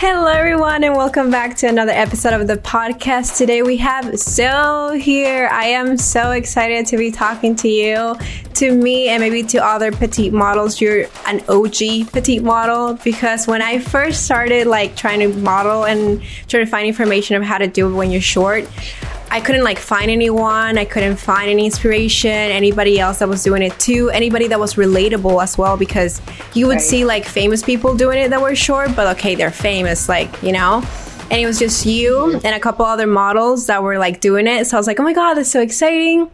Hello, everyone, and welcome back to another episode of the podcast. Today we have Zoe here. I am so excited to be talking to you, to me, and maybe to other petite models. You're an OG petite model, because when I first started trying to model and trying to find information of how to do it when you're short, I couldn't find anyone. I couldn't find any inspiration, anybody else that was doing it too, anybody that was relatable as well, because you would see famous people doing it that were short, but okay, they're famous, and it was just you and a couple other models that were doing it. So I was like, oh my God, that's so exciting.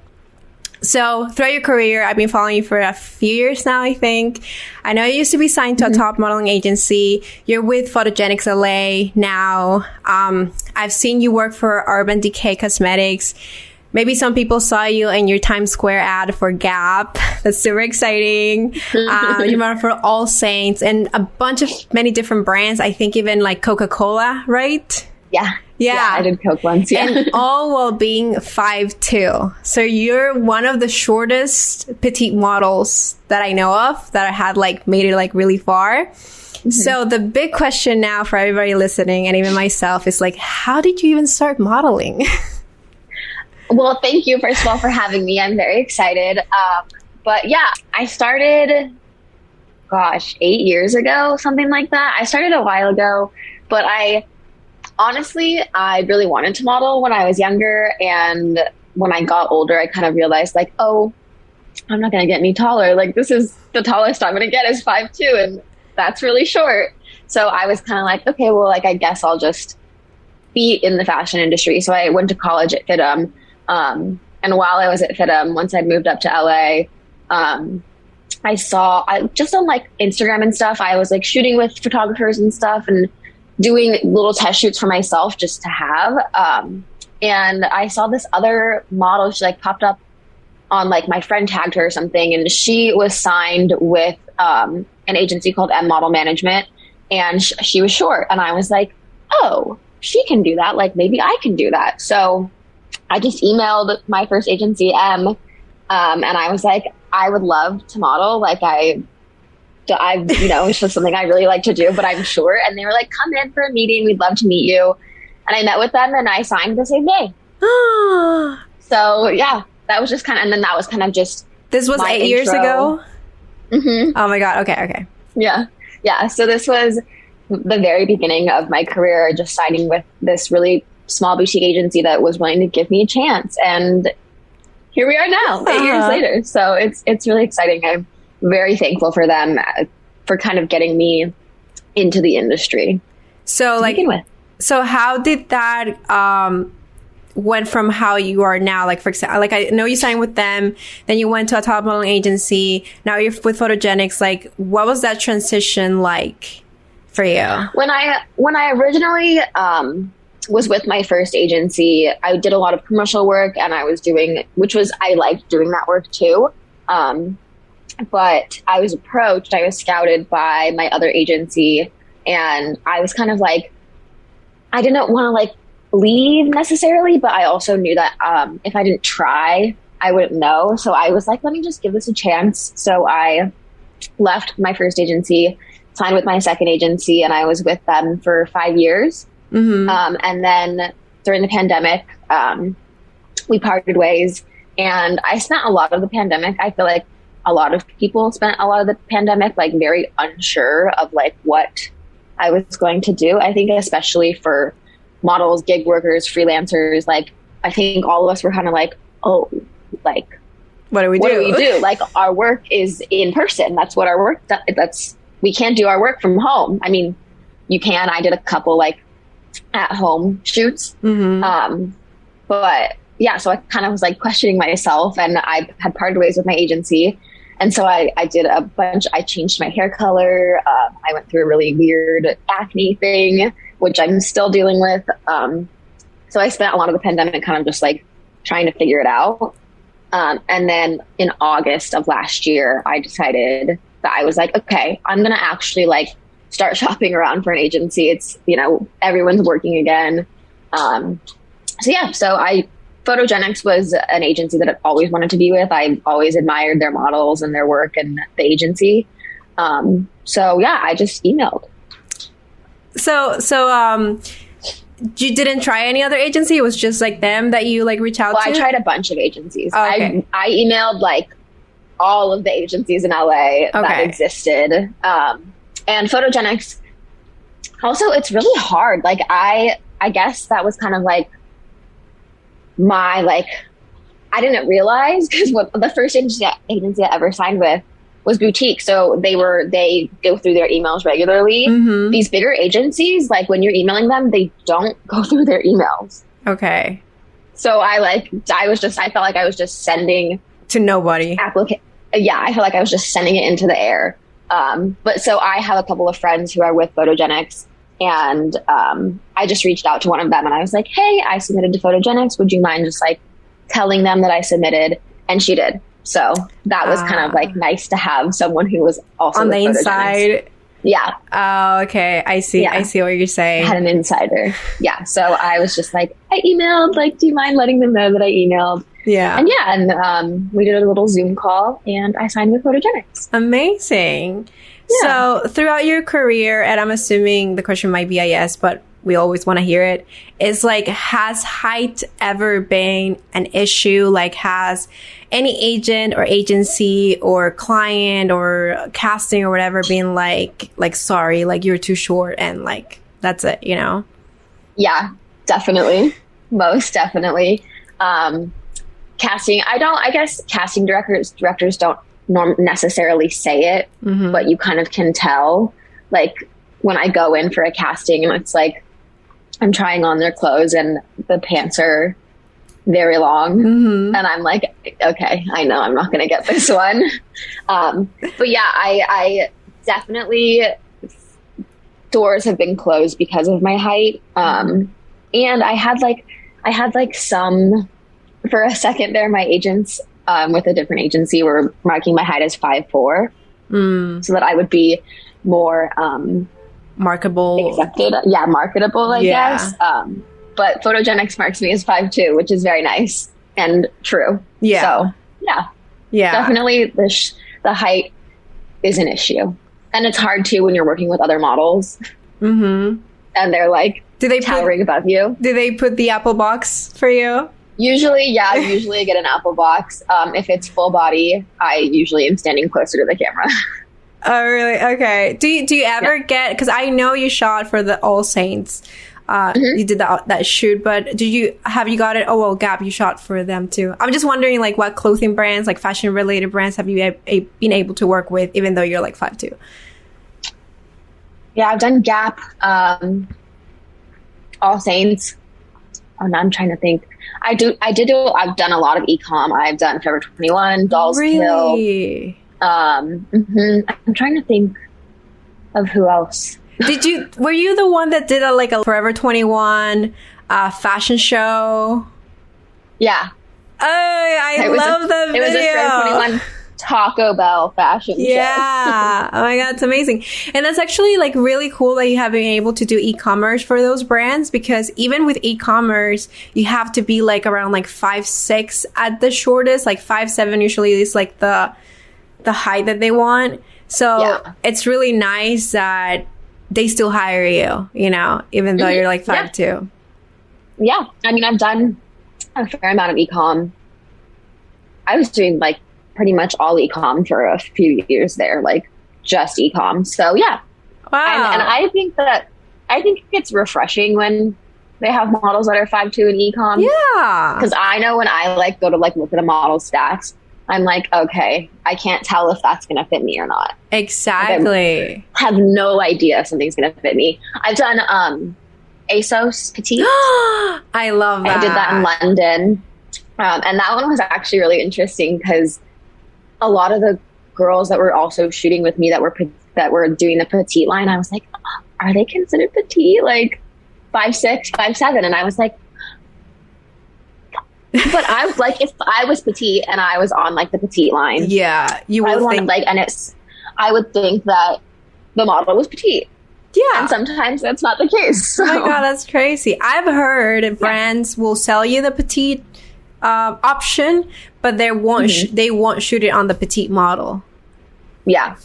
So throughout your career, I've been following you for a few years now, I think. I know you used to be signed to a top modeling agency. You're with Photogenics LA now. I've seen you work for Urban Decay Cosmetics. Maybe some people saw you in your Times Square ad for Gap. That's super exciting. You modeled for All Saints and a bunch of many different brands. I think even Coca-Cola, right? Yeah, I did Coke once, And all while being 5'2". So you're one of the shortest petite models that I know of that had made it really far. Mm-hmm. So the big question now for everybody listening, and even myself, is how did you even start modeling? Well, thank you, first of all, for having me. I'm very excited. But yeah, I started, 8 years ago, something like that. I started a while ago, but honestly, I really wanted to model when I was younger. And when I got older, I kind of realized I'm not going to get any taller. This is the tallest I'm going to get is 5'2", and that's really short. So I was kind of okay, well, I guess I'll just be in the fashion industry. So I went to college at FITM. And while I was at FITM, once I moved up to LA, I saw, just on Instagram and stuff, I was shooting with photographers and stuff and doing little test shoots for myself just to have. And I saw this other model, she popped up on my friend tagged her or something. And she was signed with an agency called M Model Management. And she was short. And I was oh, she can do that. Maybe I can do that. So I just emailed my first agency, M. And I was I would love to model. It's just something I really like to do, but I'm short. And they were come in for a meeting. We'd love to meet you. And I met with them and I signed the same day. So yeah, that was just and then that was just. This was 8 years ago? Mm-hmm. Oh my God. Okay. Yeah. So this was the very beginning of my career, just signing with this really small boutique agency that was willing to give me a chance. And here we are now, 8 years later. So it's really exciting. I'm very thankful for them for kind of getting me into the industry. So so how did that went from how you are now? For example, I know you signed with them, then you went to a top modeling agency. Now you're with Photogenics. What was that transition like for you? When I originally was with my first agency, I did a lot of commercial work, and I liked doing that work too. But I was approached, I was scouted by my other agency, and I was kind of I didn't want to leave necessarily, but I also knew that if I didn't try, I wouldn't know. So I was let me just give this a chance. So I left my first agency, signed with my second agency, and I was with them for 5 years. Mm-hmm. And then during the pandemic, we parted ways, and I spent a lot of the pandemic, I feel a lot of people spent a lot of the pandemic very unsure of what I was going to do. I think especially for models, gig workers, freelancers, I think all of us were kind of oh, what do we do? Our work is in person. That's what our work we can't do our work from home. I mean, you can. I did a couple at home shoots. Mm-hmm. But yeah, so I kind of was questioning myself, and I had parted ways with my agency. And so I did a bunch. I changed my hair color. I went through a really weird acne thing, which I'm still dealing with. So I spent a lot of the pandemic kind of just trying to figure it out. And then in August of last year, I decided that I was okay, I'm going to actually start shopping around for an agency. It's, everyone's working again. So Photogenics was an agency that I always wanted to be with. I always admired their models and their work and the agency. I just emailed. So you didn't try any other agency? It was just like them that you like reach out to? I tried a bunch of agencies. Oh, okay. I emailed like all of the agencies in LA that existed. And Photogenics, also, it's really hard. Like, I guess that was kind of like my, like, I didn't realize, because the first agency I ever signed with was boutique. So they go through their emails regularly. Mm-hmm. These bigger agencies, like when you're emailing them, they don't go through their emails. Okay. So I felt like I was just sending to nobody. Yeah, I felt like I was just sending it into the air. But so I have a couple of friends who are with Photogenics, and I just reached out to one of them and I was like, hey, I submitted to Photogenics. Would you mind just like telling them that I submitted? And she did. So that was kind of like nice to have someone who was also on the inside. Yeah. Oh, okay. I see. Yeah. I see what you're saying. I had an insider. Yeah. So I was just like, I emailed, like, do you mind letting them know that I emailed? Yeah. And we did a little Zoom call and I signed with Photogenics. Amazing. Yeah. So throughout your career, and I'm assuming the question might be a yes, but we always want to hear it, is like, has height ever been an issue? Like, has any agent or agency or client or casting or whatever been like, sorry, like you're too short and like, that's it, you know? Yeah, definitely. Most definitely. Casting, I guess casting directors don't necessarily say it, mm-hmm. but you kind of can tell. Like when I go in for a casting and it's like, I'm trying on their clothes and the pants are very long. Mm-hmm. And I'm like, okay, I know I'm not going to get this one. But yeah, I definitely, doors have been closed because of my height. And I had like some, for a second there, my agents with a different agency were marking my height as 5'4", so that I would be more marketable. Accepted. Yeah, marketable, I guess. But Photogenics marks me as 5'2", which is very nice and true. Yeah. So, yeah. Definitely the height is an issue. And it's hard, too, when you're working with other models. Mm-hmm. And they're, like, towering above you. Do they put the Apple box for you? Usually I get an Apple box. If it's full body, I usually am standing closer to the camera. Oh, really? Okay. Do you ever get, because I know you shot for the All Saints. Mm-hmm. You did that shoot, but have you got it? Oh, well, Gap, you shot for them too. I'm just wondering, like, what clothing brands, like fashion related brands, have you been able to work with, even though you're like 5'2"? Yeah, I've done Gap, All Saints. And I'm trying to think. I've done a lot of e-com. I've done Forever 21, Dolls Kill. Really? Mm-hmm. I'm trying to think of who else. Were you the one that did a Forever 21 fashion show? Yeah. Oh, I love the video. It was a Forever 21 Taco Bell fashion show. Yeah. Oh my God, it's amazing. And that's actually like really cool that you have been able to do e-commerce for those brands, because even with e-commerce, you have to be like around like 5'6" at the shortest. Like 5'7" usually is like the height that they want. So it's really nice that they still hire you, you know, even though you're like 5'2". Yeah. I mean, I've done a fair amount of e-com. I was doing like pretty much all e-com for a few years there, like just e-com. So yeah. Wow. And I think it's refreshing when they have models that are 5'2" in e-com. Yeah. Because I know when I like go to like look at a model's stats, I'm like, okay, I can't tell if that's going to fit me or not. Exactly. I have no idea if something's going to fit me. I've done ASOS Petite. I love that. I did that in London. And that one was actually really interesting because a lot of the girls that were also shooting with me that were doing the petite line, I was like, oh, are they considered petite? Like 5'6", 5'7"? And I was like, but I was like, if I was petite and I was on like the petite line, you would think I would think that the model was petite. Yeah, and sometimes that's not the case. So. Oh my God, that's crazy. I've heard brands will sell you the petite option, but they won't shoot it on the petite model. Yeah,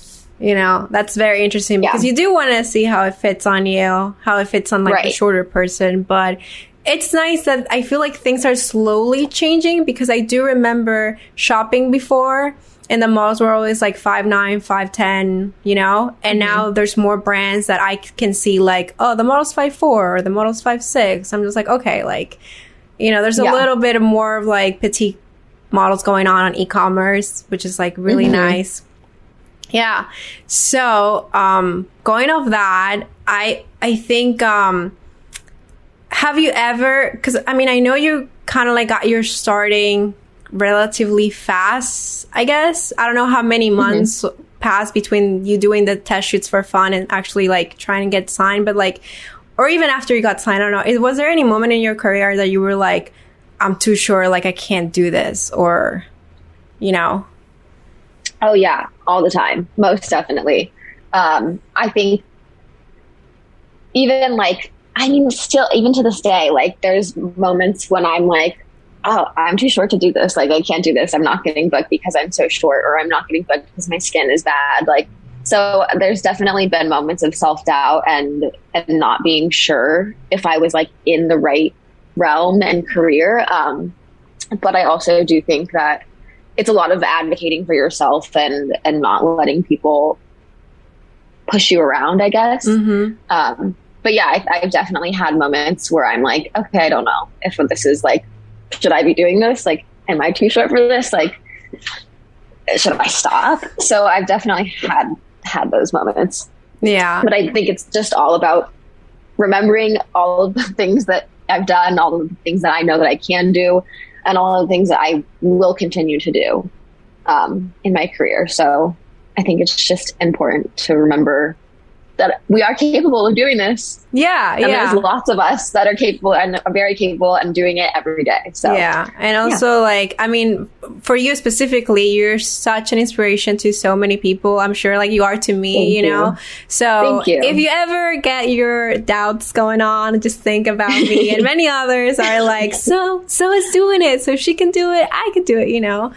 You know, that's very interesting because you do want to see how it fits on you, how it fits on like the shorter person. But it's nice that I feel like things are slowly changing, because I do remember shopping before and the models were always like 5'9", 5'10", you know, and now there's more brands that I can see like, oh, the model's 5'4", or the model's 5'6". I'm just like, okay, like, you know, there's a little bit more of like petite models going on e-commerce, which is like really nice. Yeah. So, going off that, I think, have you ever, because I mean, I know you kind of like got your starting relatively fast, I guess. I don't know how many months passed between you doing the test shoots for fun and actually like trying to get signed, but like, or even after you got signed, I don't know. Was there any moment in your career that you were like, I'm too sure, like I can't do this, or, you know? Oh yeah, all the time. Most definitely. I think even like, I mean, still, even to this day, like there's moments when I'm like, oh, I'm too short to do this. Like, I can't do this. I'm not getting booked because I'm so short, or I'm not getting booked because my skin is bad. Like, so there's definitely been moments of self-doubt and not being sure if I was like in the right realm and career. But I also do think that it's a lot of advocating for yourself and not letting people push you around, I guess. But yeah, I've definitely had moments where I'm like, okay, I don't know if this is like, should I be doing this? Like, am I too short for this? Like, should I stop? So I've definitely had those moments. Yeah. But I think it's just all about remembering all of the things that I've done, all of the things that I know that I can do, and all of the things that I will continue to do in my career. So I think it's just important to remember that we are capable of doing this. Yeah, and there's lots of us that are capable and are very capable and doing it every day. So yeah, and also like, I mean, for you specifically, you're such an inspiration to so many people. I'm sure like you are to me, you know. So if you ever get your doubts going on, just think about me. And many others are like, so is doing it, so she can do it, I can do it, you know.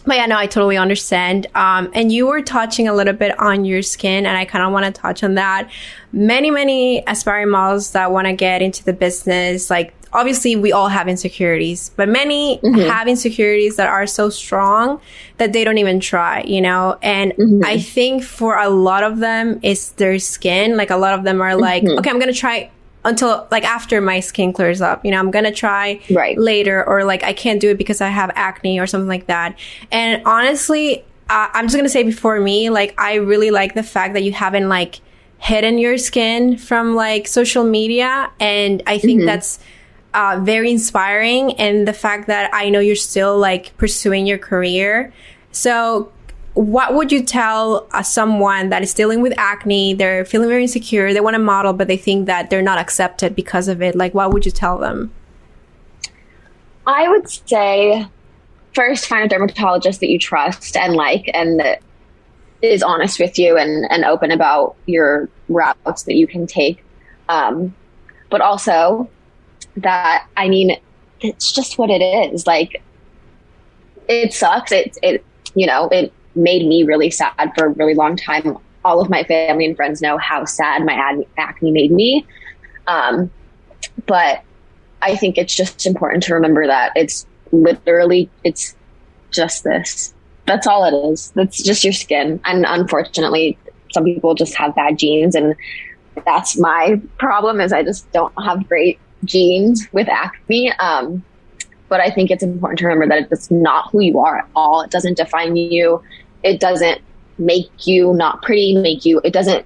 But yeah, no, I totally understand. And you were touching a little bit on your skin, and I kind of want to touch on that. Many aspiring models that want to get into the business, like obviously we all have insecurities, but many have insecurities that are so strong that they don't even try, you know? And I think for a lot of them, it's their skin. Like a lot of them are like, okay, I'm going to try until like after my skin clears up, you know, I'm going to try later, or like I can't do it because I have acne or something like that. And honestly, I'm just going to say before me, like I really like the fact that you haven't like hidden your skin from like social media. And I think that's very inspiring. And the fact that I know you're still like pursuing your career. So what would you tell someone that is dealing with acne? They're feeling very insecure. They want to model, but they think that they're not accepted because of it. Like, what would you tell them? I would say, first, find a dermatologist that you trust and like, and that is honest with you and open about your routes that you can take. But also that, I mean, it's just what it is. Like, it sucks. It you know, it made me really sad for a really long time. All of my family and friends know how sad my acne made me. But I think it's just important to remember that it's literally, it's just this. That's all it is. That's just your skin. And unfortunately, some people just have bad genes, and that's my problem, is I just don't have great genes with acne. But I think it's important to remember that it's not who you are at all. It doesn't define you. It doesn't make you not pretty, it doesn't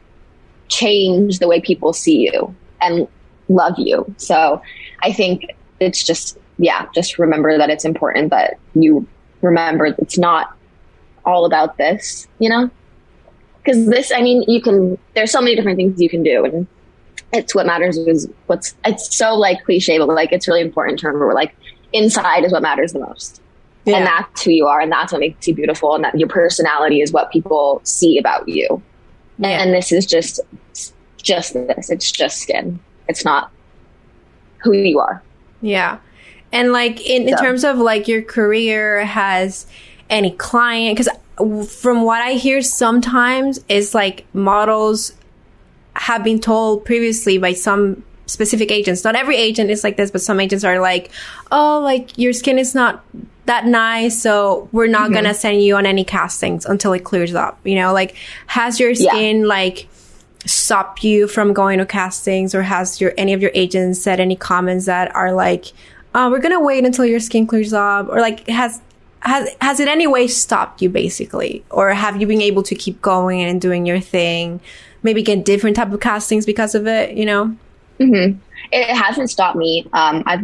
change the way people see you and love you. So I think it's just remember that it's important that you remember it's not all about this, you know? Because this, I mean, there's so many different things you can do, and it's what matters is it's so like cliche, but like it's really important to remember like inside is what matters the most. Yeah. And that's who you are, and that's what makes you beautiful, and that your personality is what people see about you. Yeah. And this is just this. It's just skin. It's not who you are. Yeah. And like in terms of like your career, has any client, because from what I hear, sometimes it's like models have been told previously by some specific agents. Not every agent is like this, but some agents are like, oh, like your skin is not that nice, so we're not gonna send you on any castings until it clears up. You know, like, has your skin like stopped you from going to castings, or has any of your agents said any comments that are like, we're gonna wait until your skin clears up, or like has it in any way stopped you, basically? Or have you been able to keep going and doing your thing, maybe get different type of castings because of it, you know? It hasn't stopped me. I've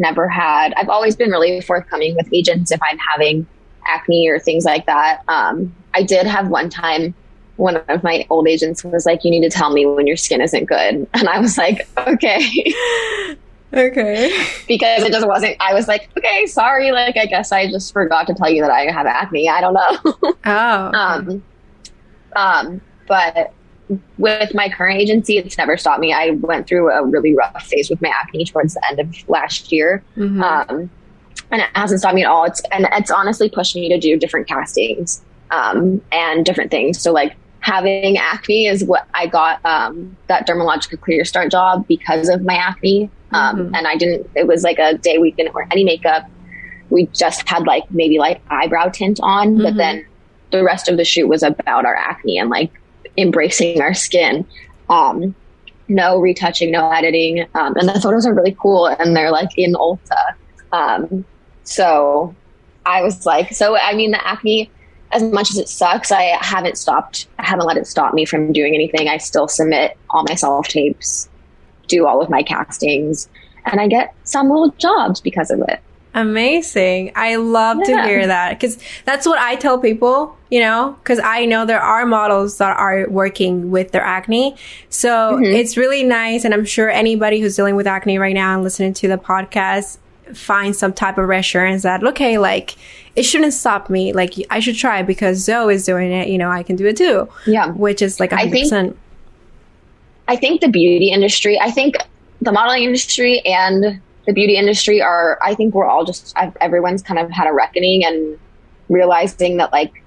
always been really forthcoming with agents if I'm having acne or things like that. I did have one time, one of my old agents was like, you need to tell me when your skin isn't good. And I was like, okay. Okay. Because it just wasn't, I was like, okay, sorry. Like, I guess I just forgot to tell you that I have acne. I don't know. Oh. Okay. But with my current agency, it's never stopped me. I went through a really rough phase with my acne towards the end of last year. And it hasn't stopped me at all. It's honestly pushed me to do different castings, and different things. So like having acne is what I got, that Dermalogica Clear Start job because of my acne. And it was like a day we didn't wear any makeup. We just had like maybe like eyebrow tint on, but then the rest of the shoot was about our acne and like embracing our skin. No retouching, no editing. And the photos are really cool, and they're like in Ulta. So I was like, I mean, the acne, as much as it sucks, I haven't let it stop me from doing anything. I still submit all my self-tapes, do all of my castings, and I get some little jobs because of it. Amazing. I love to hear that, because that's what I tell people, you know, because I know there are models that are working with their acne. So it's really nice. And I'm sure anybody who's dealing with acne right now and listening to the podcast finds some type of reassurance that, okay, like, it shouldn't stop me. Like, I should try because Zoe is doing it. You know, I can do it too. Yeah. Which is like 100%. I think the beauty industry, I think the modeling industry and the beauty industry I think we're all just, everyone's kind of had a reckoning and realizing that like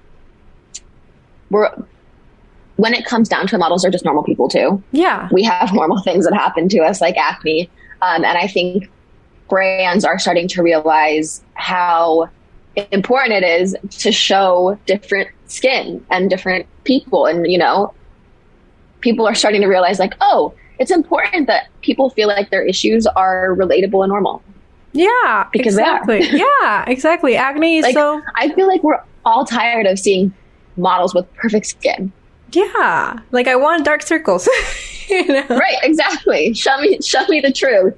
when it comes down to it, models are just normal people too. Yeah. We have normal things that happen to us like acne. And I think brands are starting to realize how important it is to show different skin and different people. And, you know, people are starting to realize like, oh, it's important that people feel like their issues are relatable and normal. Yeah, because exactly. Yeah, exactly. Acne is like, so... I feel like we're all tired of seeing models with perfect skin. Yeah, like I want dark circles. You know? Right, exactly. Show me the truth.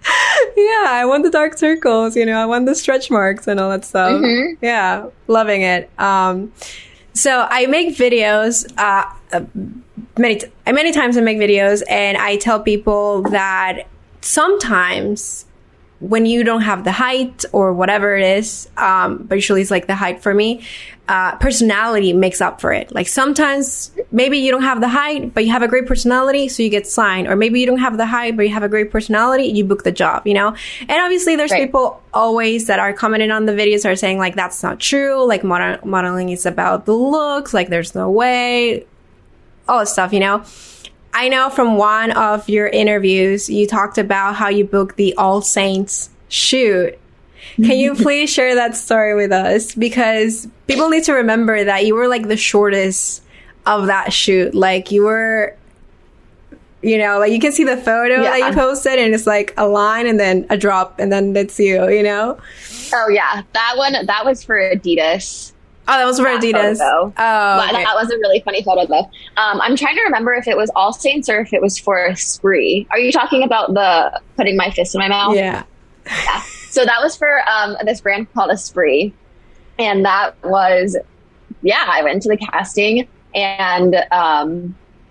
Yeah, I want the dark circles. You know, I want the stretch marks and all that stuff. Yeah, loving it. So I make videos. Many times I make videos, and I tell people that sometimes when you don't have the height or whatever it is, but usually it's like the height for me, personality makes up for it. Like sometimes maybe you don't have the height, but you have a great personality, so you get signed. Or maybe you don't have the height, but you have a great personality, you book the job, you know? And obviously there's people always that are commenting on the videos are saying like, that's not true. Like modeling is about the looks. Like there's no way. All this stuff, you know? I know from one of your interviews, you talked about how you booked the All Saints shoot. Can you please share that story with us? Because people need to remember that you were like the shortest of that shoot. Like you were, you know, like you can see the photo that you posted and it's like a line and then a drop and then it's you, you know? Oh yeah. That was for Adidas. Oh, that was for Adidas. Oh, okay. That was a really funny photo, though. I'm trying to remember if it was All Saints or if it was for Esprit. Are you talking about the putting my fist in my mouth? Yeah. Yeah. So that was for this brand called Esprit, and that was, I went to the casting, and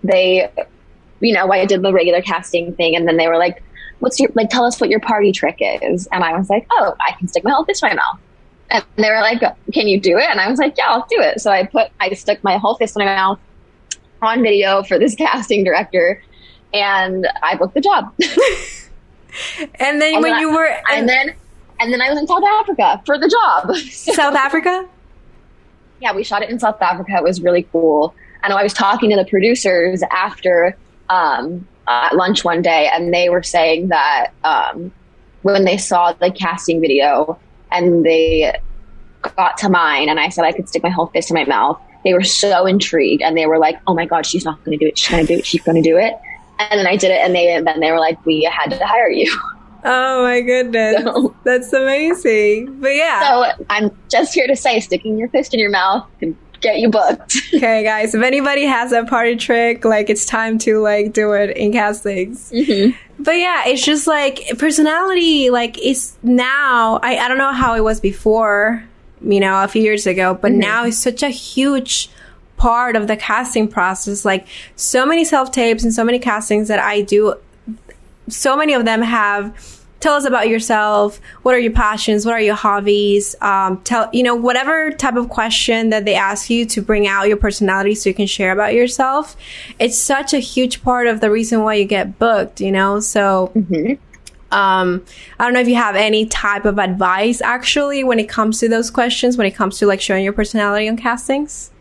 they, you know, I did the regular casting thing, and then they were like, tell us what your party trick is, and I was like, oh, I can stick my whole fist in my mouth. And they were like, can you do it? And I was like, yeah, I'll do it. So I stuck my whole fist in my mouth on video for this casting director, and I booked the job. And then and then I was in South Africa for the job. South Africa? Yeah, we shot it in South Africa. It was really cool. And I was talking to the producers after at lunch one day, and they were saying that when they saw the casting video and they got to mine, and I said I could stick my whole fist in my mouth, they were so intrigued, and they were like, "Oh my God, she's not going to do it. She's going to do it. She's going to do it." And then I did it, and then they were like, "We had to hire you." Oh my goodness. So, that's amazing. But yeah. So I'm just here to say, sticking your fist in your mouth can get you booked. Okay, guys, if anybody has a party trick, like, it's time to like do it in castings. But yeah, it's just like personality, like, it's now, I don't know how it was before, you know, a few years ago, but now it's such a huge part of the casting process. Like, so many self-tapes and so many castings that I do, so many of them have, tell us about yourself. What are your passions? What are your hobbies? Tell, you know, whatever type of question that they ask you to bring out your personality so you can share about yourself. It's such a huge part of the reason why you get booked, you know? So, I don't know if you have any type of advice actually when it comes to those questions, when it comes to like showing your personality on castings.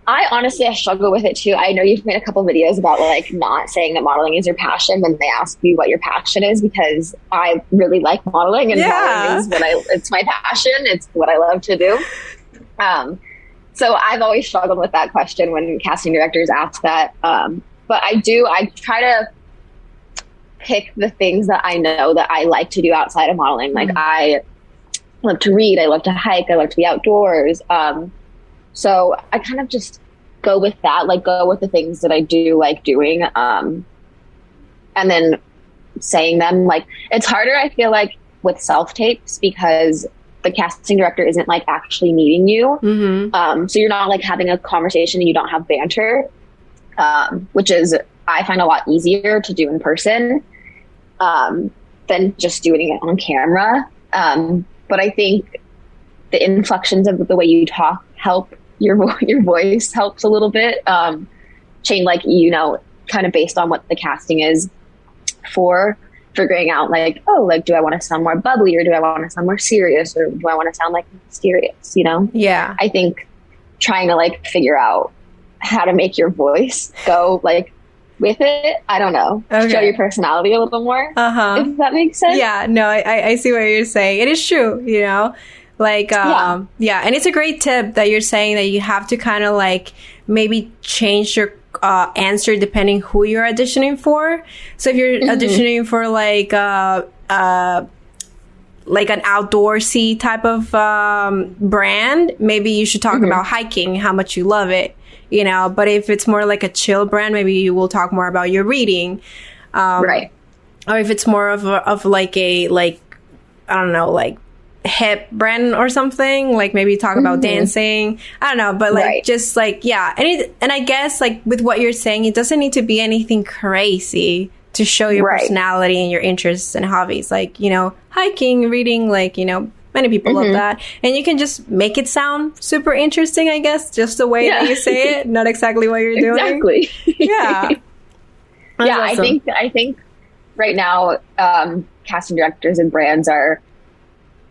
I honestly, I struggle with it too. I know you've made a couple videos about like not saying that modeling is your passion when they ask you what your passion is, because I really like modeling, and modeling is it's my passion. It's what I love to do. So I've always struggled with that question when casting directors ask that. But I try to pick the things that I know that I like to do outside of modeling. Like I love to read, I love to hike, I love to be outdoors. So I kind of just go with that, like go with the things that I do like doing. And then saying them, like, it's harder, I feel like, with self-tapes because the casting director isn't like actually meeting you. So you're not like having a conversation and you don't have banter, which is, I find a lot easier to do in person than just doing it on camera. But I think the inflections of the way you talk help. Your voice helps a little bit. Change, like, you know, kind of based on what the casting is for, figuring out like, oh, like, do I want to sound more bubbly, or do I want to sound more serious, or do I want to sound like mysterious, you know? Yeah. I think trying to like figure out how to make your voice go like with it, I don't know, show your personality a little more, if that makes sense. Yeah, no, I see what you're saying. It is true, you know? Like, and it's a great tip that you're saying that you have to kind of like maybe change your answer depending who you're auditioning for. So if you're auditioning for like an outdoorsy type of brand, maybe you should talk about hiking, how much you love it, you know. But if it's more like a chill brand, maybe you will talk more about your reading, right? Or if it's more of like a, like, I don't know, like hip brand or something, like maybe talk about dancing, I don't know, but like just like, yeah. And I guess like with what you're saying, it doesn't need to be anything crazy to show your personality and your interests and hobbies, like, you know, hiking, reading, like, you know, many people love that, and you can just make it sound super interesting, I guess, just the way that you say it, not exactly what you're doing. Yeah. Awesome. I think right now casting directors and brands are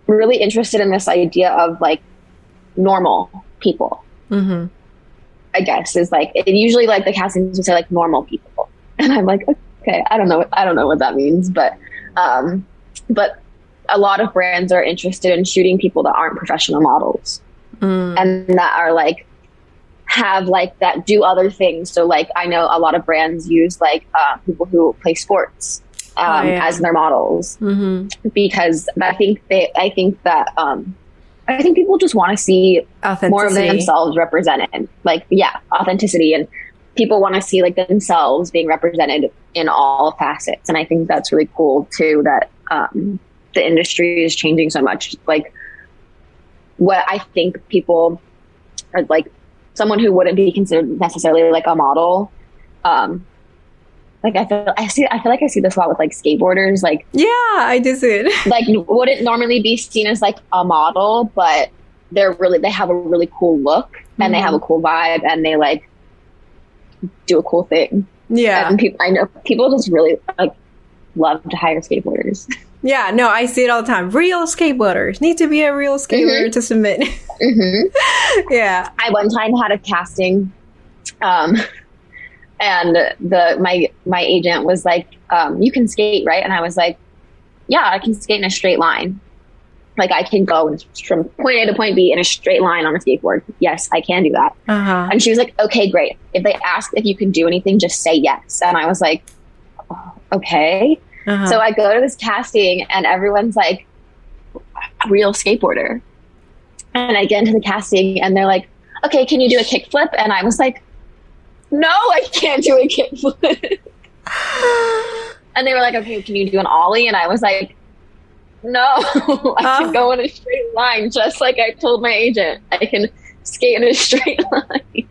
really interested in this idea of like normal people. I guess is like, it usually like the castings would say like normal people, and I'm like, okay, I don't know what that means, but a lot of brands are interested in shooting people that aren't professional models and that are like have like that do other things. So like I know a lot of brands use like people who play sports as their models, because I think people just want to see more of themselves represented, like, authenticity, and people want to see like themselves being represented in all facets. And I think that's really cool too, that the industry is changing so much. Like, what I think people are like, someone who wouldn't be considered necessarily like a model, like I feel like I see this a lot with like skateboarders. Like, yeah, I do see it. Like, wouldn't normally be seen as like a model, but they have a really cool look and they have a cool vibe and they like do a cool thing. Yeah, and I know people just really like love to hire skateboarders. Yeah, no, I see it all the time. Real skateboarders need to be a real skateboarder to submit. Yeah. I one time had a casting, and my agent was like, "You can skate, right?" And I was like, "Yeah, I can skate in a straight line. Like I can go from point A to point B in a straight line on a skateboard. Yes, I can do that." And she was like, "Okay, great. If they ask if you can do anything, just say yes." And I was like, oh, "Okay." So I go to this casting and everyone's like, "Real skateboarder." And I get into the casting and they're like, "Okay, can you do a kickflip?" And I was like, "No, I can't do a kickflip." And they were like, "Okay, can you do an ollie?" And I was like, "No, I can go in a straight line, just like I told my agent. I can skate in a straight line."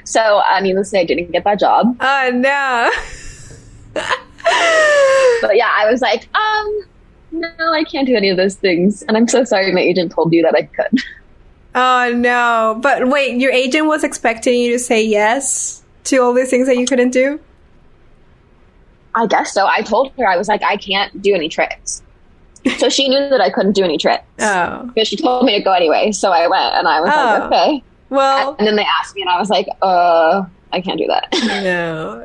So, needless to say, I didn't get that job. Oh, no. But yeah, I was like, no, I can't do any of those things. And I'm so sorry my agent told you that I could. Oh, no. But wait, your agent was expecting you to say yes to all these things that you couldn't do? I guess so. I told her, I was like, I can't do any tricks. So she knew that I couldn't do any tricks. Oh. Because she told me to go anyway. So I went and I was like, okay. Well. And then they asked me and I was like, I can't do that. No.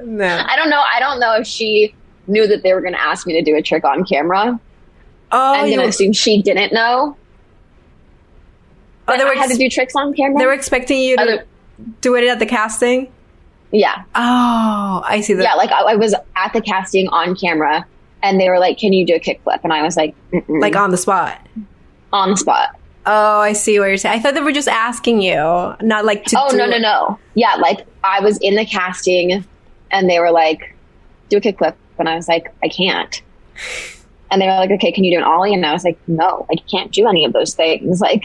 I don't know. I don't know if she knew that they were going to ask me to do a trick on camera. Oh, I'm going to assume she didn't know. Oh, they had to do tricks on camera? They were expecting you to do it at the casting? Yeah. Oh, I see that. Yeah, like I was at the casting on camera and they were like, "Can you do a kickflip?" And I was like, "Mm-mm." Like on the spot? On the spot. Oh, I see what you're saying. I thought they were just asking you, not like to do it. No. Yeah, like I was in the casting and they were like, "Do a kickflip." And I was like, "I can't." And they were like, "Okay, can you do an ollie?" And I was like, "No, I can't do any of those things." Like,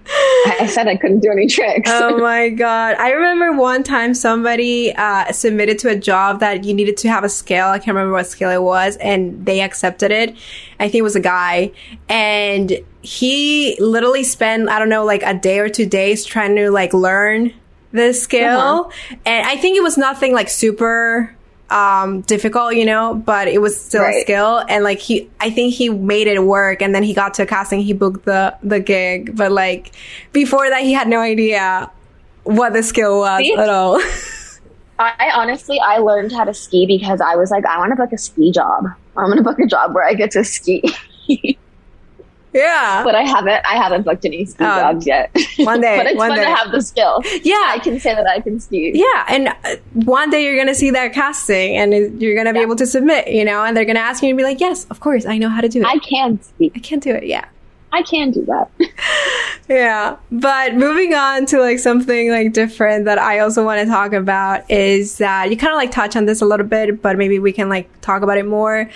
I said I couldn't do any tricks. Oh my God. I remember one time somebody submitted to a job that you needed to have a scale. I can't remember what scale it was. And they accepted it. I think it was a guy. And he literally spent, I don't know, like a day or 2 days trying to like learn the scale. And I think it was nothing like super difficult, you know, but it was still a skill. And like I think he made it work. And then he got to a casting, he booked the gig. But like before that, he had no idea what the skill was at all. I learned how to ski because I was like, I want to book a ski job. I'm going to book a job where I get to ski. Yeah. But I haven't booked any ski jobs yet. One day. But it's fun to have the skill. Yeah. I can say that I can ski. Yeah. And one day you're going to see that casting and you're going to be able to submit, you know, and they're going to ask you and be like, "Yes, of course, I know how to do it. I can ski. I can do it." Yeah. I can do that. Yeah. But moving on to like something like different that I also want to talk about is that you kind of like touch on this a little bit, but maybe we can like talk about it more.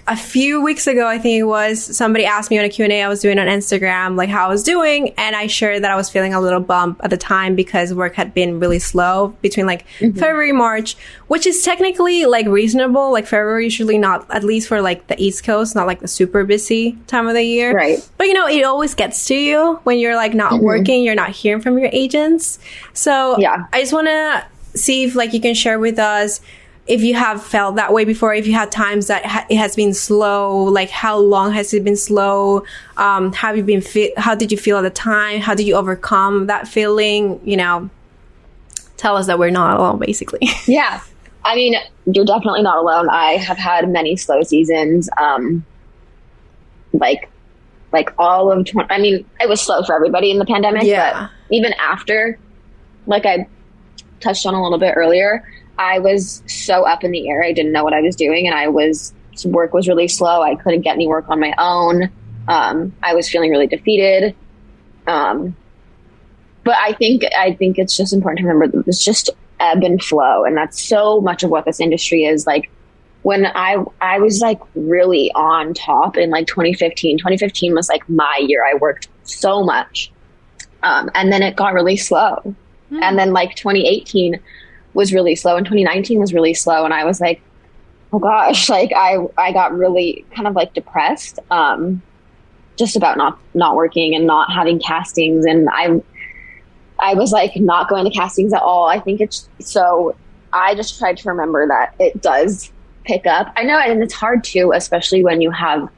A few weeks ago, I think it was, somebody asked me on a Q&A I was doing on Instagram, like how I was doing. And I shared that I was feeling a little bump at the time because work had been really slow between like February, March, which is technically like reasonable. Like February usually not, at least for like the East Coast, not like the super busy time of the year. Right. But you know, it always gets to you when you're like not working, you're not hearing from your agents. So I just want to see if like you can share with us if you have felt that way before, if you had times that it has been slow, like how long has it been slow? How did you feel at the time? How did you overcome that feeling? You know, tell us that we're not alone, basically. Yeah. I mean, you're definitely not alone. I have had many slow seasons. Like all of, I mean, it was slow for everybody in the pandemic, but even after, like I touched on a little bit earlier, I was so up in the air. I didn't know what I was doing, and work was really slow. I couldn't get any work on my own. I was feeling really defeated. But I think it's just important to remember that it's just ebb and flow, and that's so much of what this industry is. Like when I was like really on top in like 2015. 2015 was like my year. I worked so much, and then it got really slow, and then like 2018 was really slow and 2019 was really slow. And I was like, oh gosh, like I got really kind of like depressed, just about not working and not having castings. And I was like not going to castings at all. I think so I just tried to remember that it does pick up. I know, and it's hard too, especially when you have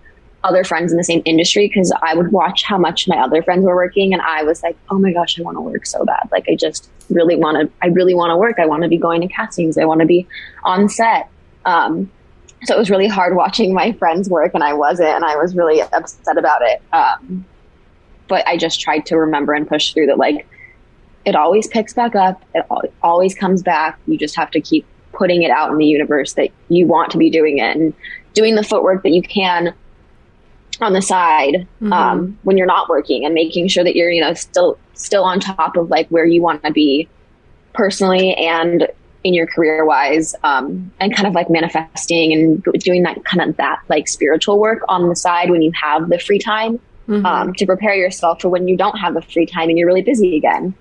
other friends in the same industry, because I would watch how much my other friends were working, and I was like, oh my gosh, I want to work so bad. Like, I really want to work. I want to be going to castings. I want to be on set. So it was really hard watching my friends work, and I wasn't, and I was really upset about it. But I just tried to remember and push through that, like, it always picks back up. It always comes back. You just have to keep putting it out in the universe that you want to be doing it, and doing the footwork that you can on the side when you're not working, and making sure that you're, you know, still on top of like where you want to be personally and in your career wise, and kind of like manifesting and doing that like spiritual work on the side when you have the free time, to prepare yourself for when you don't have the free time and you're really busy again.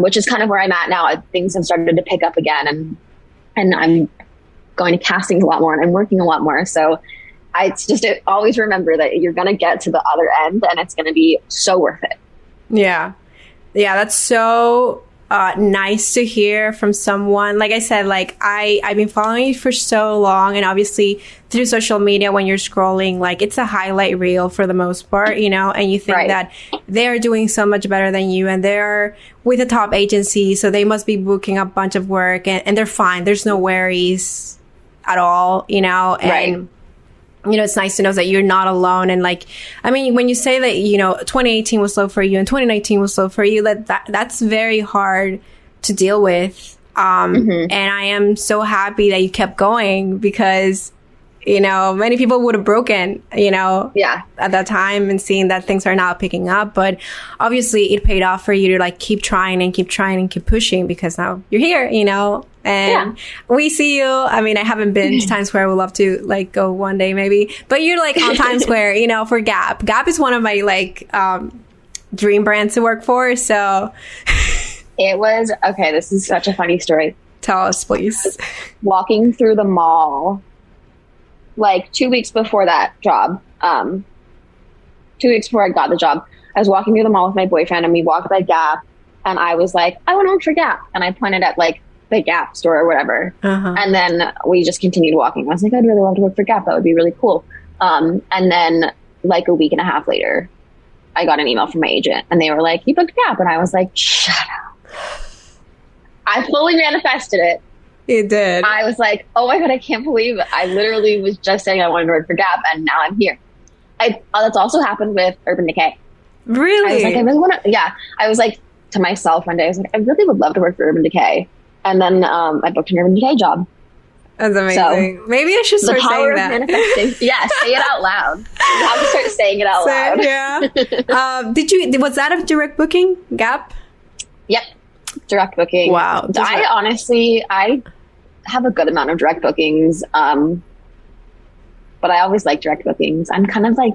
Which is kind of where I'm at now. Things have started to pick up again, and I'm going to castings a lot more, and I'm working a lot more. So always remember that you're going to get to the other end, and it's going to be so worth it. Yeah, that's so nice to hear from someone. Like I said, like I've been following you for so long, and obviously through social media, when you're scrolling, like it's a highlight reel for the most part, you know, and you think that they're doing so much better than you, and they're with a top agency, so they must be booking a bunch of work, and they're fine. There's no worries at all, you know, and you know, it's nice to know that you're not alone. And like, I mean, when you say that, you know, 2018 was slow for you and 2019 was slow for you, that's very hard to deal with. And I am so happy that you kept going, because, you know, many people would have broken, you know, at that time, and seeing that things are not picking up. But obviously it paid off for you to like keep trying and keep pushing, because now you're here, you know. And we see you. I mean, I haven't been to Times Square. I would love to like go one day maybe. But you're like on Times Square, you know, for Gap. Gap is one of my like dream brands to work for. So it was, okay, this is such a funny story. Tell us, please. Walking through the mall like 2 weeks before that job, 2 weeks before I got the job, I was walking through the mall with my boyfriend, and we walked by Gap, and I was like, I want to work for Gap. And I pointed at like the Gap store or whatever. And then we just continued walking. I was like, I'd really love to work for Gap. That would be really cool. And then like a week and a half later, I got an email from my agent, and they were like, you booked Gap. And I was like, shut up. I fully manifested it. You did. I was like, oh my God, I can't believe it. I literally was just saying I wanted to work for Gap, and now I'm here. That's also happened with Urban Decay. Really? I was like, I really want to, I was like to myself one day, I was like, I really would love to work for Urban Decay. And then I booked an Urban Decay job. That's amazing. So, maybe I should start saying that. Manifesting. Yeah, say it out loud. You have to start saying it out loud. Yeah. Was that a direct booking, Gap? Yep. Direct booking. Wow. I have a good amount of direct bookings. But I always like direct bookings. I'm kind of like,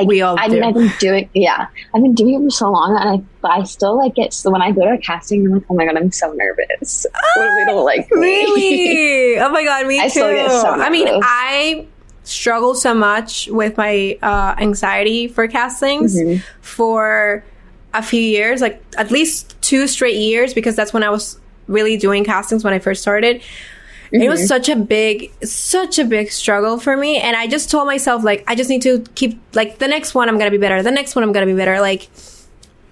we all do. I've been doing it for so long, and I still like it. So when I go to a casting, I'm like, oh my God, I'm so nervous. What if they don't like me? Really? Oh my God, me too. I still get so nervous. I mean, I struggle so much with my anxiety for castings for a few years, like at least 2 straight years, because that's when I was really doing castings when I first started. It was such a big struggle for me. And I just told myself, like, I just need to keep, like, the next one I'm going to be better. The next one I'm going to be better. Like,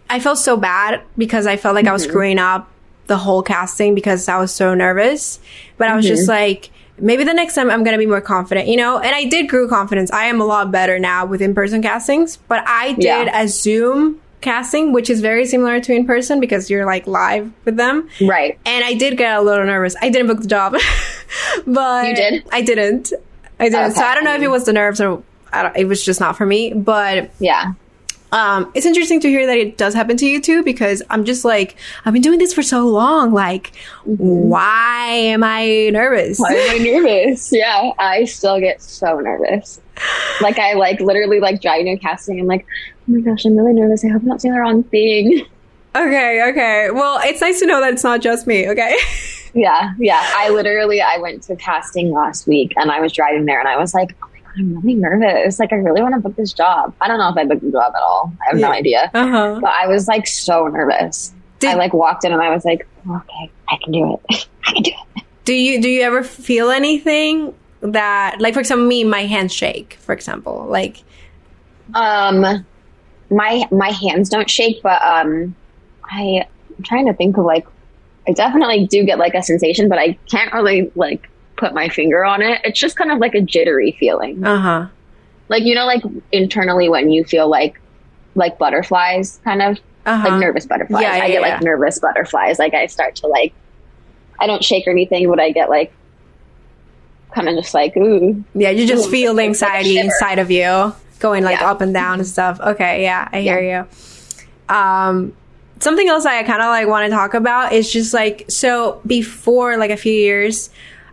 I felt so bad because I felt like I was screwing up the whole casting because I was so nervous. But I was just like, maybe the next time I'm going to be more confident, you know? And I did grow confidence. I am a lot better now with in-person castings. But I did a Zoom casting, which is very similar to in person because you're like live with them, right? And I did get a little nervous. I didn't book the job. But you did? I didn't. Okay. So I don't know if it was the nerves or it was just not for me. But it's interesting to hear that it does happen to you too, because I'm just like, I've been doing this for so long. Like, why am I nervous? Why am I nervous? Yeah, I still get so nervous. Like, I like literally like driving to casting. I'm like, oh my gosh, I'm really nervous. I hope I'm not saying the wrong thing. Okay. Well, it's nice to know that it's not just me. Okay. Yeah. I went to casting last week, and I was driving there, and I was like, oh my God, I'm really nervous. Like, I really want to book this job. I don't know if I booked the job at all. I have no idea. But I was like so nervous. I like walked in, and I was like, okay, I can do it. I can do it. Do you ever feel anything that, like, for example, me, my hands shake, for example, like, My hands don't shake, but I'm trying to think of like, I definitely do get like a sensation, but I can't really like put my finger on it. It's just kind of like a jittery feeling. Like, you know, like internally when you feel like butterflies, kind of like nervous butterflies. I get like nervous butterflies. Like I start to like, I don't shake or anything, but I get like kind of just like, ooh. Yeah, you just feel the anxiety inside of you going like up and down and stuff. Okay, yeah, I hear you. Something else I kind of like want to talk about is just like, so before like a few years,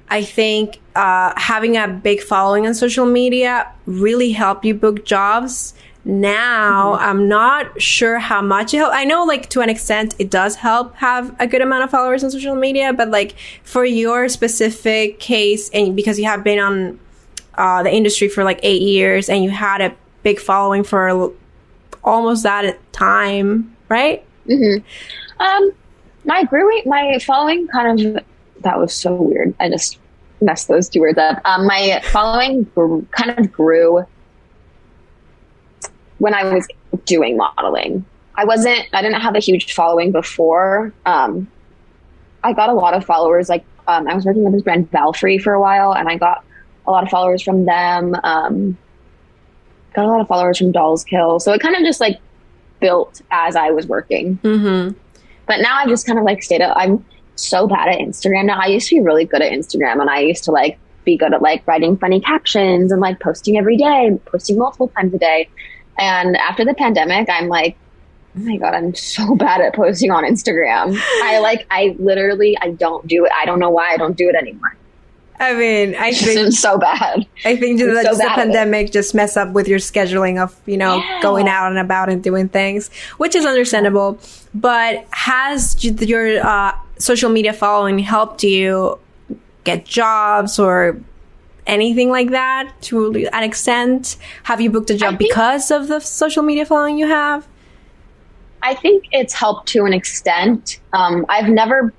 I think having a big following on social media really helped you book jobs. Now, I'm not sure how much it helps. I know, like, to an extent, it does help have a good amount of followers on social media. But, like, for your specific case, and because you have been on the industry for, like, 8 years, and you had a big following for almost that time, right? My following kind of, that was so weird. I just messed those two words up. My following kind of grew when I was doing modeling. I didn't have a huge following before. I got a lot of followers, like, I was working with this brand Valfree for a while, and I got a lot of followers from them. Got a lot of followers from Dolls Kill. So it kind of just like built as I was working. But now I've just kind of like I'm so bad at Instagram now. I used to be really good at Instagram, and I used to like be good at like writing funny captions and like posting every day, posting multiple times a day. And after the pandemic, I'm like, oh my God, I'm so bad at posting on Instagram. I literally don't do it. I don't know why I don't do it anymore. I mean, I think it's so bad. I think just the pandemic just messed up with your scheduling of, you know, going out and about and doing things, which is understandable. But has your social media following helped you get jobs or anything like that to an extent? Have you booked a job because of the social media following you have? I think it's helped to an extent. I've never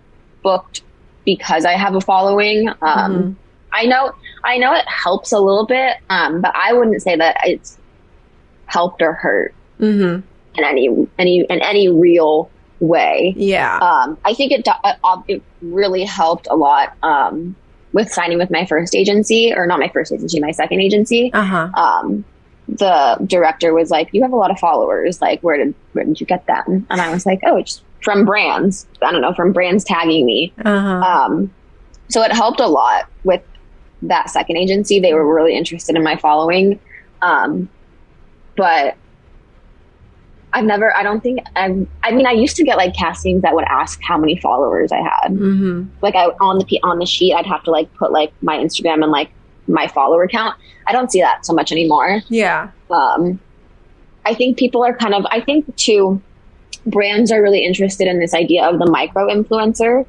booked because I have a following. I know it helps a little bit, but I wouldn't say that it's helped or hurt in any real way. I think it really helped a lot with signing with my first agency, or not my first agency, my second agency. The director was like, "You have a lot of followers. Like, where did you get them?" And I was like, "Oh, it's from brands. I don't know, from brands tagging me." So it helped a lot with that second agency. They were really interested in my following. But I used to get like castings that would ask how many followers I had. Like on the sheet, I'd have to like put like my Instagram and like my follower count. I don't see that so much anymore. I think people are too, brands are really interested in this idea of the micro influencer.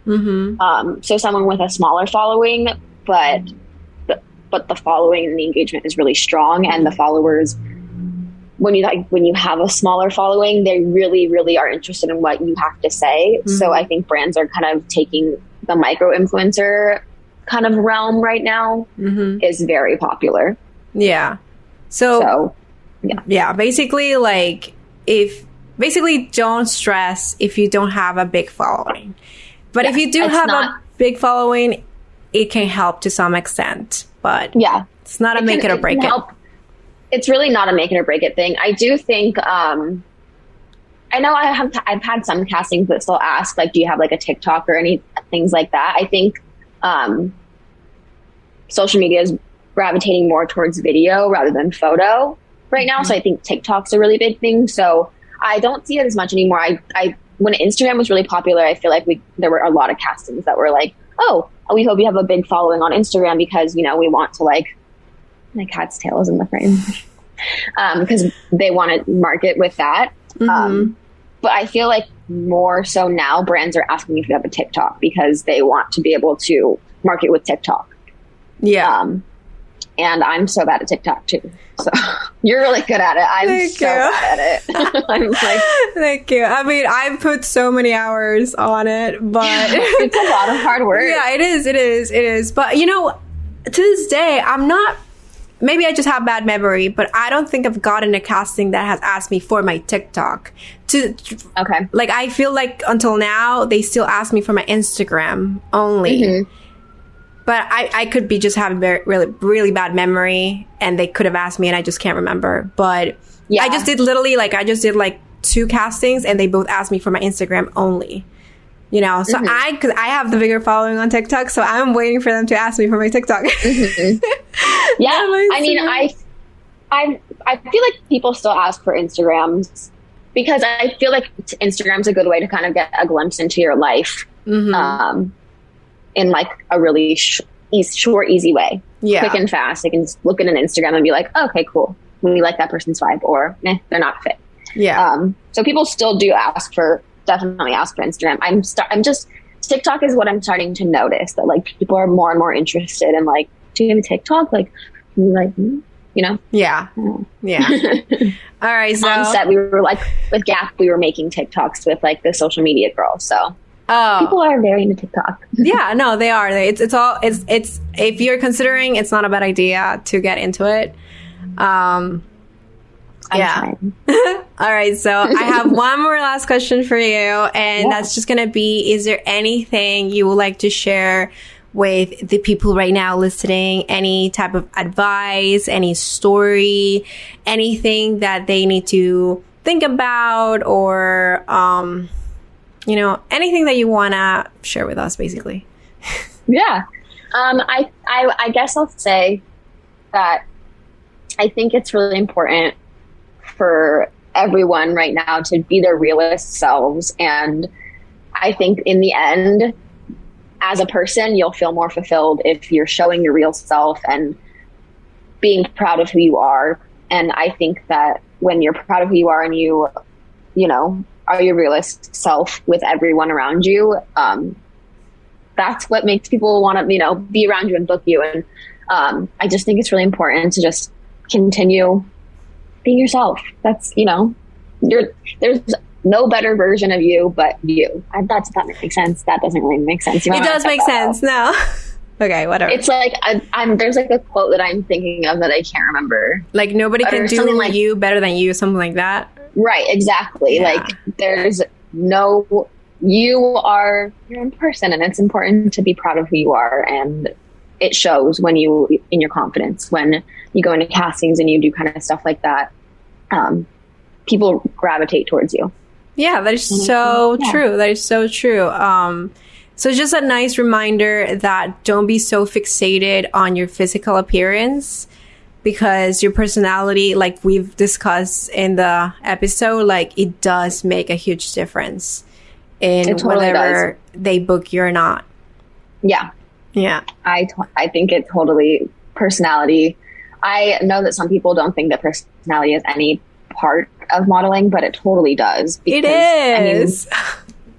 So someone with a smaller following, but the following and the engagement is really strong, and the followers, when you have a smaller following, they really, really are interested in what you have to say. So I think brands are kind of taking the micro influencer kind of realm right now is very popular. So basically, like, don't stress if you don't have a big following. But if you do have a big following, it can help to some extent. But it's not a make it or break it. It's really not a make it or break it thing. I do think, I know I've had some castings that still ask, like, do you have like a TikTok or any things like that? I think social media is gravitating more towards video rather than photo right now. So I think TikTok's a really big thing. So I don't see it as much anymore. I when Instagram was really popular, I feel like there were a lot of castings that were like, oh, we hope you have a big following on Instagram because, you know, we want to like, my cat's tail is in the frame, because they want to market with that. But I feel like more so now brands are asking if you have a TikTok because they want to be able to market with TikTok. And I'm so bad at TikTok too. So you're really good at it. I'm so bad at it. I'm like, thank you. I mean, I've put so many hours on it, but it's a lot of hard work. Yeah, it is. But you know, to this day, I'm not maybe I just have bad memory, but I don't think I've gotten a casting that has asked me for my TikTok. Okay. Like, I feel like until now, they still ask me for my Instagram only. Mm-hmm. But I could be just having really bad memory, and they could have asked me and I just can't remember. But I just did like 2 castings, and they both asked me for my Instagram only. You know, so because I have the bigger following on TikTok, so I'm waiting for them to ask me for my TikTok. Yeah, I mean, I feel like people still ask for Instagrams because I feel like Instagram's a good way to kind of get a glimpse into your life, in like a really short, easy way, quick and fast. They can just look at an Instagram and be like, oh, okay, cool, we like that person's vibe, or they're not fit. Yeah. So people still do definitely ask for Instagram. I'm just TikTok is what I'm starting to notice, that like people are more and more interested in like, do you have a TikTok? Like, like, you know? Yeah. Yeah. All right. So on set, we were like with Gap, we were making TikToks with like the social media girls. So people are very into TikTok. Yeah, no, they are. It's if you're considering, it's not a bad idea to get into it. Yeah. All right. So I have one more last question for you. And that's just going to be, is there anything you would like to share with the people right now listening? Any type of advice, any story, anything that they need to think about, or, anything that you want to share with us, basically? Yeah. I guess I'll say that I think it's really important for everyone right now to be their realest selves. And I think in the end, as a person, you'll feel more fulfilled if you're showing your real self and being proud of who you are. And I think that when you're proud of who you are and you are your realist self with everyone around you, that's what makes people want to, be around you and book you. And I just think it's really important to just continue being yourself. That's, there's no better version of you but you. That makes sense. That doesn't really make sense. It does make sense. No. Okay, whatever. It's like there's like a quote that I'm thinking of that I can't remember. Like, nobody can do like you better than you, something like that. Right, exactly. Yeah. Like, there's no, you're your own person, and it's important to be proud of who you are, and it shows when in your confidence, when you go into castings and you do kind of stuff like that. People gravitate towards you. Yeah, that is so true. That is so true. So just a nice reminder that don't be so fixated on your physical appearance, because your personality, like we've discussed in the episode, like it does make a huge difference in whether they book you or not. Yeah. Yeah. I think it totally personality. I know that some people don't think that personality is any part of modeling, but it totally does. Because, it is.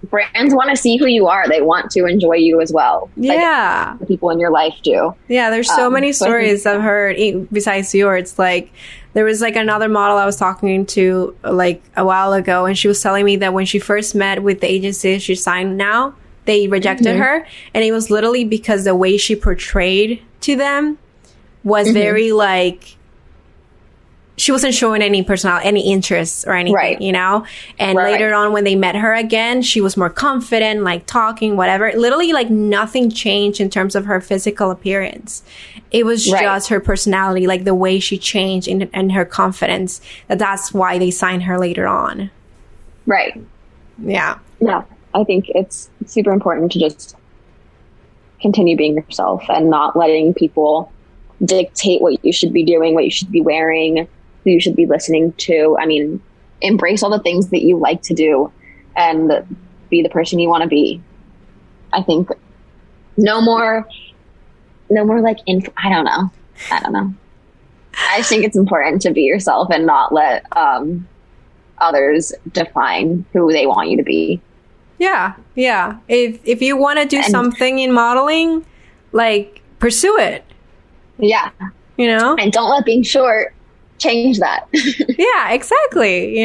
Brands want to see who you are. They want to enjoy you as well. Yeah. Like the people in your life do. Yeah, there's so many stories I've heard besides yours. Like, there was like another model I was talking to like a while ago, and she was telling me that when she first met with the agency she signed now, they rejected her. And it was literally because the way she portrayed to them was very like, she wasn't showing any personality, any interests or anything, And later on, when they met her again, she was more confident, like talking, whatever. Literally, like nothing changed in terms of her physical appearance. It was just her personality, like the way she changed and her confidence. That's why they signed her later on. Right. Yeah. Yeah. I think it's super important to just continue being yourself and not letting people dictate what you should be doing, what you should be wearing, who you should be listening to. I mean, embrace all the things that you like to do and be the person you want to be. I think no more like, I don't know. I just think it's important to be yourself and not let others define who they want you to be. Yeah. Yeah. If you want to do something in modeling, like pursue it. Yeah. And don't let being short change that. Yeah, exactly.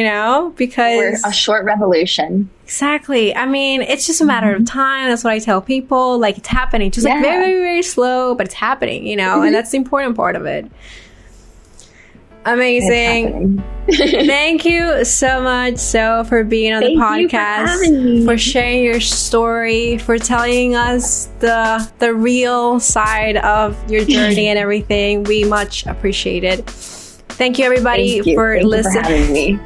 Because we're a short revolution. Exactly. I mean, it's just a matter of time. That's what I tell people. Like, it's happening. Just like very, very, very slow, but it's happening, and that's the important part of it. Amazing. Thank you so much, So, for being on the podcast, for sharing your story, for telling us the real side of your journey and everything. We much appreciate it. Thank you, everybody, for listening.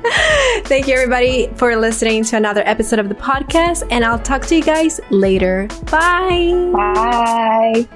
Thank you, everybody, for listening to another episode of the podcast, and I'll talk to you guys later. Bye. Bye.